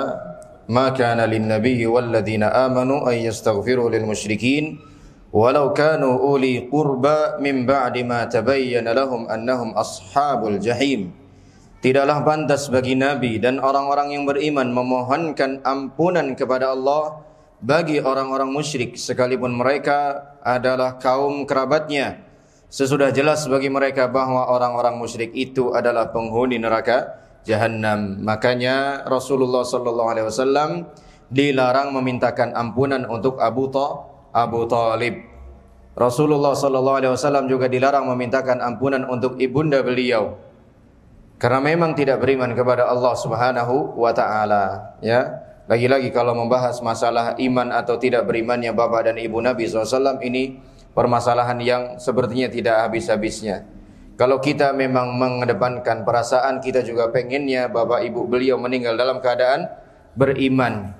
"Ma kana lin-nabiyyi wal-ladzina amanu ay yastaghfiru lil-musyrikin walau kanu uli qurba min ba'di ma tabayyana lahum annahum ashabul jahim." Tidaklah pantas bagi nabi dan orang-orang yang beriman memohonkan ampunan kepada Allah bagi orang-orang musyrik sekalipun mereka adalah kaum kerabatnya, sesudah jelas bagi mereka bahwa orang-orang musyrik itu adalah penghuni neraka Jahannam. Makanya Rasulullah sallallahu alaihi wasallam dilarang memintakan ampunan untuk Abu Talib. Rasulullah sallallahu alaihi wasallam juga dilarang memintakan ampunan untuk ibunda beliau, karena memang tidak beriman kepada Allah Subhanahu wa taala, ya. Lagi-lagi kalau membahas masalah iman atau tidak berimannya bapak dan ibu Nabi SAW, ini permasalahan yang sepertinya tidak habis-habisnya. Kalau kita memang mengedepankan perasaan, kita juga pengennya bapak ibu beliau meninggal dalam keadaan beriman,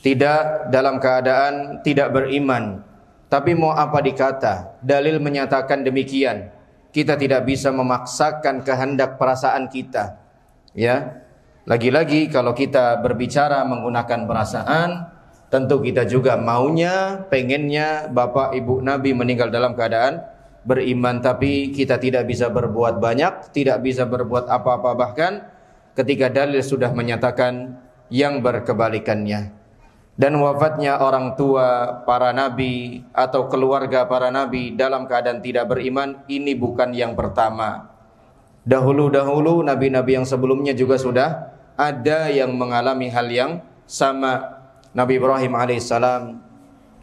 tidak dalam keadaan tidak beriman. Tapi mau apa dikata, dalil menyatakan demikian. Kita tidak bisa memaksakan kehendak perasaan kita, ya. Lagi-lagi kalau kita berbicara menggunakan perasaan, tentu kita juga maunya, pengennya bapak ibu Nabi meninggal dalam keadaan beriman. Tapi kita tidak bisa berbuat banyak, tidak bisa berbuat apa-apa, bahkan ketika dalil sudah menyatakan yang berkebalikannya. Dan wafatnya orang tua para nabi atau keluarga para nabi dalam keadaan tidak beriman, ini bukan yang pertama. Dahulu-dahulu nabi-nabi yang sebelumnya juga sudah ada yang mengalami hal yang sama. Nabi Ibrahim alaihissalam,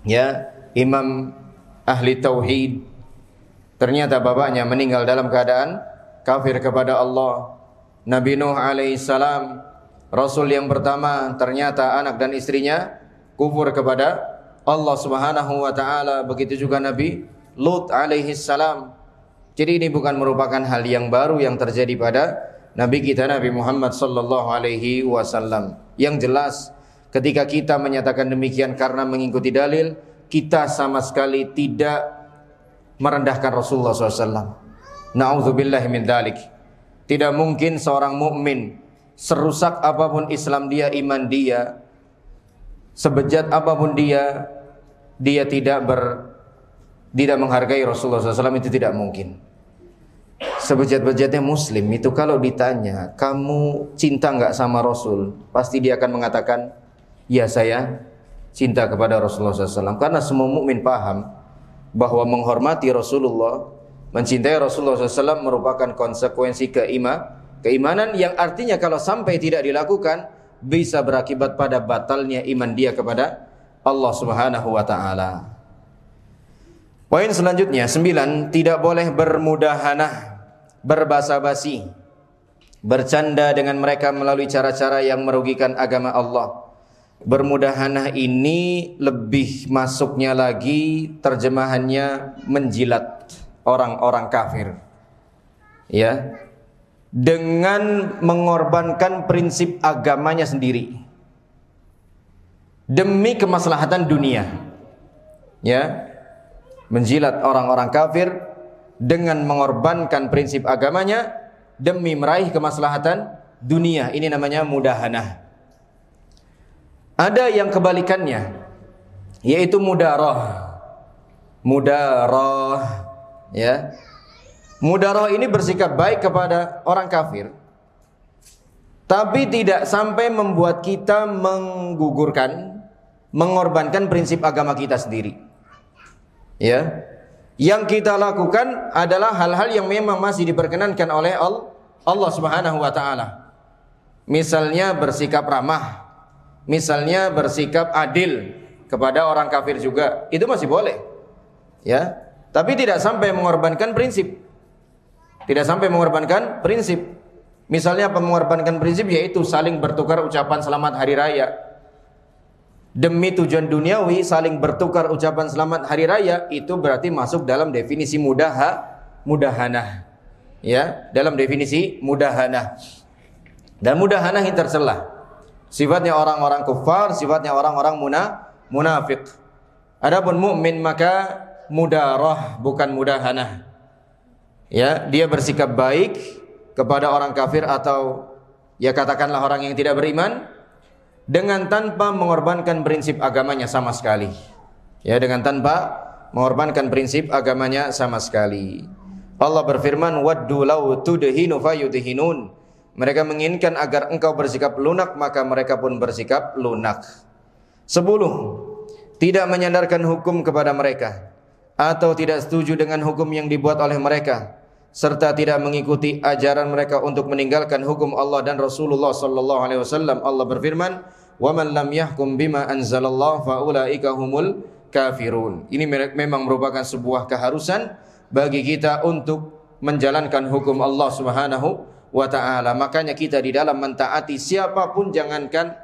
ya, imam ahli tauhid, ternyata bapaknya meninggal dalam keadaan kafir kepada Allah. Nabi Nuh alaihissalam, rasul yang pertama, ternyata anak dan istrinya kufur kepada Allah Subhanahu wa taala. Begitu juga Nabi Lut alaihissalam. Jadi ini bukan merupakan hal yang baru yang terjadi pada Nabi kita Nabi Muhammad sallallahu alaihi wasallam. Yang jelas ketika kita menyatakan demikian karena mengikuti dalil, kita sama sekali tidak merendahkan Rasulullah SAW. Na'udzubillahi min dzalik. Tidak mungkin seorang mukmin, serusak apapun Islam dia, iman dia, sebejat apapun dia tidak menghargai Rasulullah SAW. Itu tidak mungkin. Sebejat-bejatnya muslim itu kalau ditanya, kamu cinta enggak sama Rasul? Pasti dia akan mengatakan, ya saya cinta kepada Rasulullah SAW. Karena semua mukmin paham bahwa menghormati Rasulullah, mencintai Rasulullah SAW merupakan konsekuensi keimanan yang artinya kalau sampai tidak dilakukan bisa berakibat pada batalnya iman dia kepada Allah Subhanahu wa taala. Poin selanjutnya 9, tidak boleh bermudahanah, berbasa-basi, bercanda dengan mereka melalui cara-cara yang merugikan agama Allah. Bermudahanah ini lebih masuknya lagi terjemahannya menjilat orang-orang kafir. Ya. Dengan mengorbankan prinsip agamanya sendiri demi kemaslahatan dunia. Ya. Menjilat orang-orang kafir dengan mengorbankan prinsip agamanya demi meraih kemaslahatan dunia. Ini namanya mudahanah. Ada yang kebalikannya, yaitu mudarah. Mudarah, ya. Mudarah ini bersikap baik kepada orang kafir, tapi tidak sampai membuat kita menggugurkan, mengorbankan prinsip agama kita sendiri. Ya. Yang kita lakukan adalah hal-hal yang memang masih diperkenankan oleh Allah Subhanahu wa taala. Misalnya bersikap ramah, misalnya bersikap adil kepada orang kafir juga, itu masih boleh. Ya, tapi tidak sampai mengorbankan prinsip. Tidak sampai mengorbankan prinsip. Misalnya mengorbankan prinsip yaitu saling bertukar ucapan selamat hari raya. Demi tujuan duniawi saling bertukar ucapan selamat hari raya, itu berarti masuk dalam definisi mudahanah. Ya, dalam definisi mudahanah. Dan mudahanah ini tercela. Sifatnya orang-orang kufar, sifatnya orang-orang munafik. Adapun mukmin maka mudarah, bukan mudahanah. Ya, dia bersikap baik kepada orang kafir atau ya katakanlah orang yang tidak beriman dengan tanpa mengorbankan prinsip agamanya sama sekali. Ya, dengan tanpa mengorbankan prinsip agamanya sama sekali. Allah berfirman, "Waddu law tudhinu fayudhinun." Mereka menginginkan agar engkau bersikap lunak, maka mereka pun bersikap lunak. 10. Tidak menyandarkan hukum kepada mereka, atau tidak setuju dengan hukum yang dibuat oleh mereka, serta tidak mengikuti ajaran mereka untuk meninggalkan hukum Allah dan Rasulullah sallallahu alaihi wasallam. Allah berfirman, "Wa man lam yahkum bima anzalallahu fa ulaika humul kafirun." Ini memang merupakan sebuah keharusan bagi kita untuk menjalankan hukum Allah Subhanahu wa ta'ala. Makanya kita di dalam mentaati siapapun, jangankan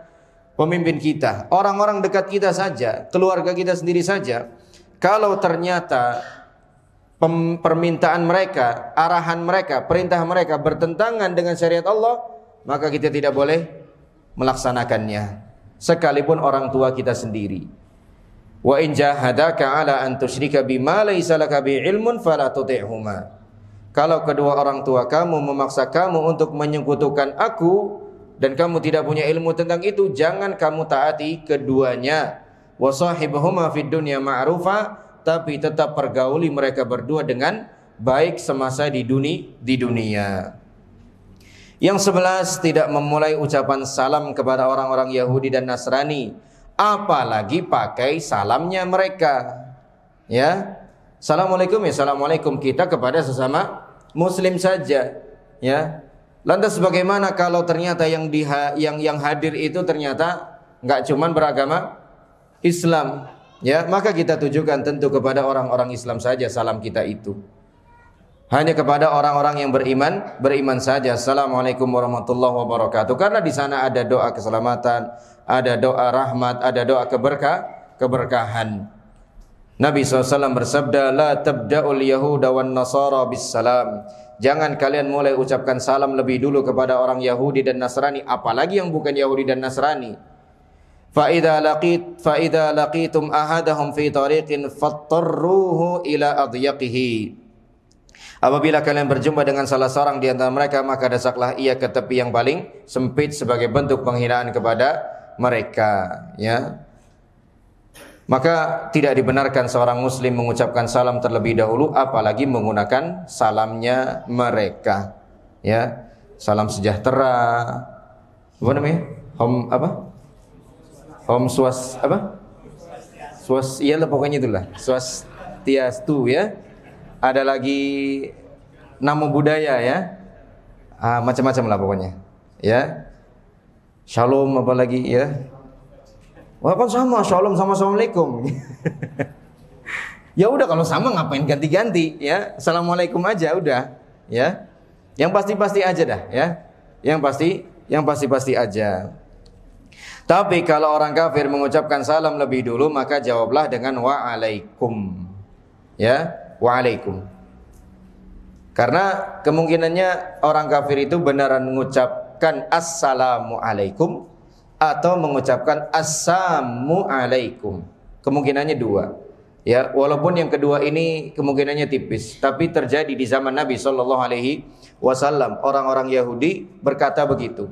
pemimpin kita, orang-orang dekat kita saja, keluarga kita sendiri saja, kalau ternyata permintaan mereka, arahan mereka, perintah mereka bertentangan dengan syariat Allah, maka kita tidak boleh melaksanakannya, sekalipun orang tua kita sendiri. Wa in jahadaka ala an tusyrika bima laysa laka bi ilmun fala tuti'huma. Kalau kedua orang tua kamu memaksa kamu untuk menyekutukan aku dan kamu tidak punya ilmu tentang itu, jangan kamu taati keduanya. Wa sahibhuma fid dunya ma'rufa, tapi tetap pergauli mereka berdua dengan baik semasa di dunia. Yang 11, tidak memulai ucapan salam kepada orang-orang Yahudi dan Nasrani, apalagi pakai salamnya mereka. Ya. Assalamualaikum, ya assalamualaikum kita kepada sesama muslim saja, ya. Lantas bagaimana kalau ternyata yang hadir itu ternyata enggak cuman beragama Islam, ya, maka kita tujukan tentu kepada orang-orang Islam saja salam kita itu. Hanya kepada orang-orang yang beriman saja. Assalamualaikum warahmatullahi wabarakatuh. Karena di sana ada doa keselamatan, ada doa rahmat, ada doa keberkahan. Nabi SAW bersabda, "La tabda'ul yahuda wan nasara bis salam." Jangan kalian mulai ucapkan salam lebih dulu kepada orang Yahudi dan Nasrani, apalagi yang bukan Yahudi dan Nasrani. Fa idza laqitum ahadahum fi tariqin fattarruhu ila adyaqihi. Apabila kalian berjumpa dengan salah seorang di antara mereka, maka desaklah ia ke tepi yang paling sempit sebagai bentuk penghinaan kepada mereka, ya. Maka tidak dibenarkan seorang muslim mengucapkan salam terlebih dahulu, apalagi menggunakan salamnya mereka. Ya, salam sejahtera. Apa namanya? Hom Iyalah pokoknya itulah. Swastiastu ya. Ada lagi namo budaya ya. Macam-macam lah pokoknya. Ya. Shalom apa lagi ya? Wah kan sama, shalom sama assalamualaikum. Ya udah kalau sama ngapain ganti-ganti ya? Assalamualaikum aja udah ya. Yang pasti-pasti aja dah ya. Yang pasti aja. Tapi kalau orang kafir mengucapkan salam lebih dulu, maka jawablah dengan wa'alaikum. Ya, wa'alaikum. Karena kemungkinannya orang kafir itu benaran mengucapkan assalamualaikum atau mengucapkan assamualaikum. Kemungkinannya dua. Ya, walaupun yang kedua ini kemungkinannya tipis, tapi terjadi di zaman Nabi sallallahu alaihi wasallam. Orang-orang Yahudi berkata begitu.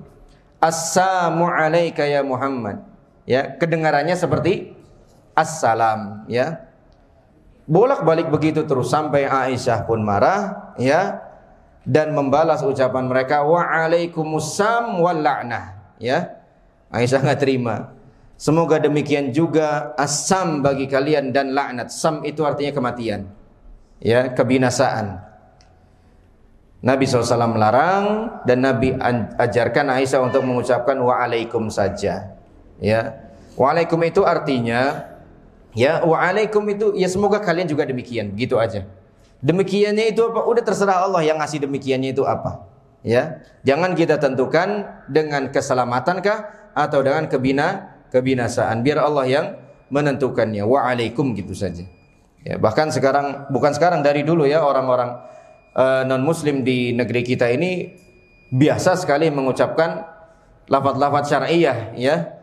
Assalamu alayka ya Muhammad. Ya, kedengarannya seperti assalam ya. Bolak-balik begitu terus sampai Aisyah pun marah ya dan membalas ucapan mereka wa alaikumussalam wal la'nah ya. Aisyah enggak terima. Semoga demikian juga assam bagi kalian dan laknat. Sam itu artinya kematian. Ya, kebinasaan. Nabi SAW melarang dan Nabi ajarkan Aisyah untuk mengucapkan wa'alaikum saja. Ya. Wa'alaikum itu artinya ya, wa'alaikum itu ya semoga kalian juga demikian, gitu aja. Demikiannya itu apa? Udah terserah Allah yang ngasih demikiannya itu apa. Ya. Jangan kita tentukan dengan keselamatankah atau dengan kebinasaan. Biar Allah yang menentukannya. Wa'alaikum gitu saja. Ya, bahkan bukan sekarang dari dulu ya orang-orang non muslim di negeri kita ini biasa sekali mengucapkan lafaz-lafaz syar'iyah ya.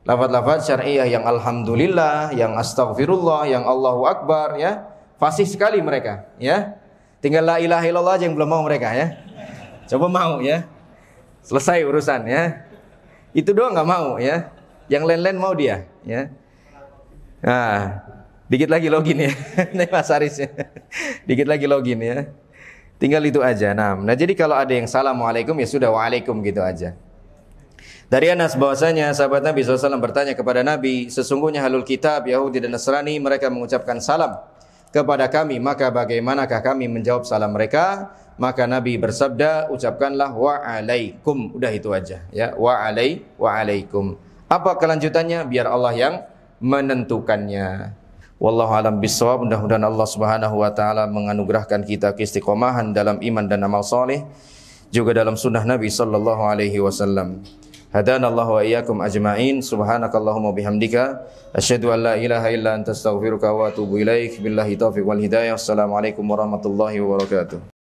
Lafaz-lafaz syar'iyah yang alhamdulillah, yang astaghfirullah, yang Allahu akbar ya. Fasih sekali mereka ya. Tinggal la ilaha illallah aja yang belum mau mereka ya. Coba mau ya. Selesai urusan ya. Itu doang enggak mau ya. Yang lain-lain mau dia ya. Nah, dikit lagi login ya. Nih Mas Aris ya. Dikit lagi login ya. Tinggal itu aja. Nah, jadi kalau ada yang assalamualaikum ya sudah waalaikum gitu aja. Dari Anas bahwasanya sahabat Nabi SAW bertanya kepada Nabi, sesungguhnya ahlul kitab Yahudi dan Nasrani mereka mengucapkan salam kepada kami, maka bagaimanakah kami menjawab salam mereka? Maka Nabi bersabda, ucapkanlah wa'alaikum. Udah itu aja ya, wa'alaikum. Apa kelanjutannya? Biar Allah yang menentukannya. Wallahu alam bissawab. Mudah-mudahan Allah Subhanahu wa taala menganugerahkan kita keistiqomahan dalam iman dan amal saleh, juga dalam sunnah Nabi sallallahu alaihi wasallam. Hadanallahu wa iyyakum ajma'in. Subhanakallahumma bihamdika asyhadu an la ilaha illa anta astaghfiruka wa atubu ilaik. Billahi taufiq wal hidayah. Assalamualaikum warahmatullahi wabarakatuh.